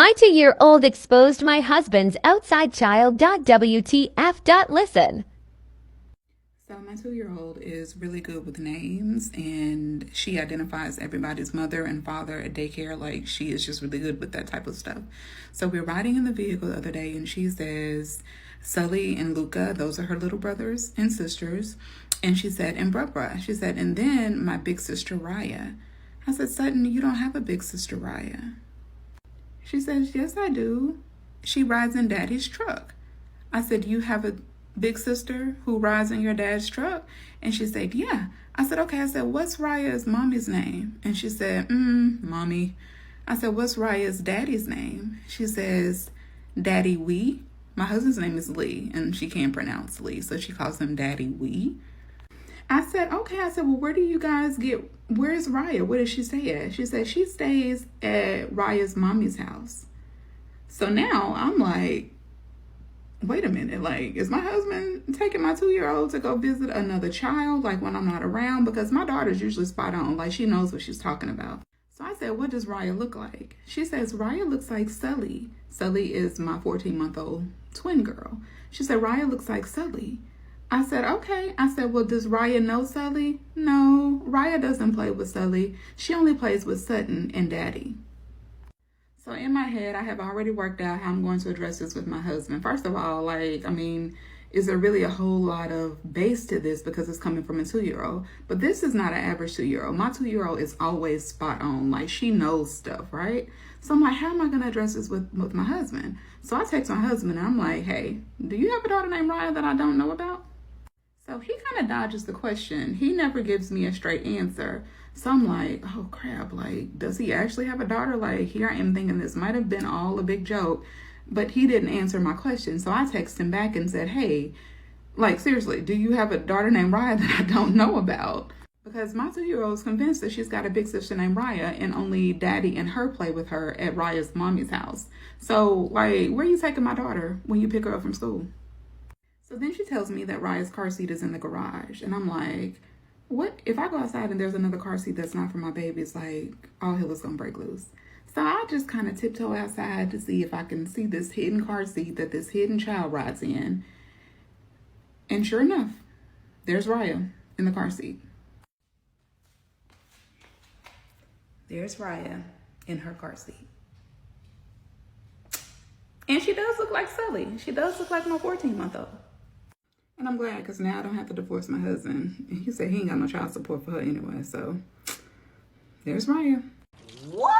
My 2-year-old exposed my husband's outside child. WTF. Listen. So my 2-year-old is really good with names, and she identifies everybody's mother and father at daycare. Like, she is just really good with that type of stuff. So we're riding in the vehicle the other day, and she says Sully and Luca, those are her little brothers and sisters. And she said, and Brubra. She said, and then my big sister Raya. I said, Sutton, you don't have a big sister Raya. She says, yes, I do. She rides in Daddy's truck. I said, you have a big sister who rides in your dad's truck? And she said, yeah. I said, okay. I said, what's Raya's mommy's name? And she said, mommy. I said, what's Raya's daddy's name? She says, Daddy Wee. My husband's name is Lee, and she can't pronounce Lee, so she calls him Daddy Wee. I said, okay. I said, well, where's Raya? Where does she stay at? She said she stays at Raya's mommy's house. So now I'm like, wait a minute, like, is my husband taking my 2-year-old to go visit another child, like, when I'm not around? Because my daughter's usually spot on, like, she knows what she's talking about. So I said, what does Raya look like? She says, Raya looks like Sully. Sully is my 14-month-old twin girl. She said, Raya looks like Sully. I said, okay. I said, well, does Raya know Sully? No, Raya doesn't play with Sully. She only plays with Sutton and Daddy. So in my head, I have already worked out how I'm going to address this with my husband. First of all, like, I mean, is there really a whole lot of base to this because it's coming from a 2-year-old? But this is not an average 2-year-old. My 2-year-old is always spot on. Like, she knows stuff, right? So I'm like, how am I going to address this with my husband? So I text my husband and I'm like, hey, do you have a daughter named Raya that I don't know about? So he kind of dodges the question. He never gives me a straight answer. So I'm like, oh crap, like, does he actually have a daughter? Like, here I am thinking this might have been all a big joke, but he didn't answer my question. So I texted him back and said, hey, like, seriously, do you have a daughter named Raya that I don't know about? Because my 2-year-old is convinced that she's got a big sister named Raya, and only Daddy and her play with her at Raya's mommy's house. So, like, where are you taking my daughter when you pick her up from school? So then she tells me that Raya's car seat is in the garage. And I'm like, what? If I go outside and there's another car seat that's not for my baby, it's like all hell is gonna break loose. So I just kind of tiptoe outside to see if I can see this hidden car seat that this hidden child rides in. And sure enough, there's Raya in the car seat. There's Raya in her car seat. And she does look like Sully. She does look like my 14-month-old. And I'm glad, because now I don't have to divorce my husband. And he said he ain't got no child support for her anyway. So there's Raya. What?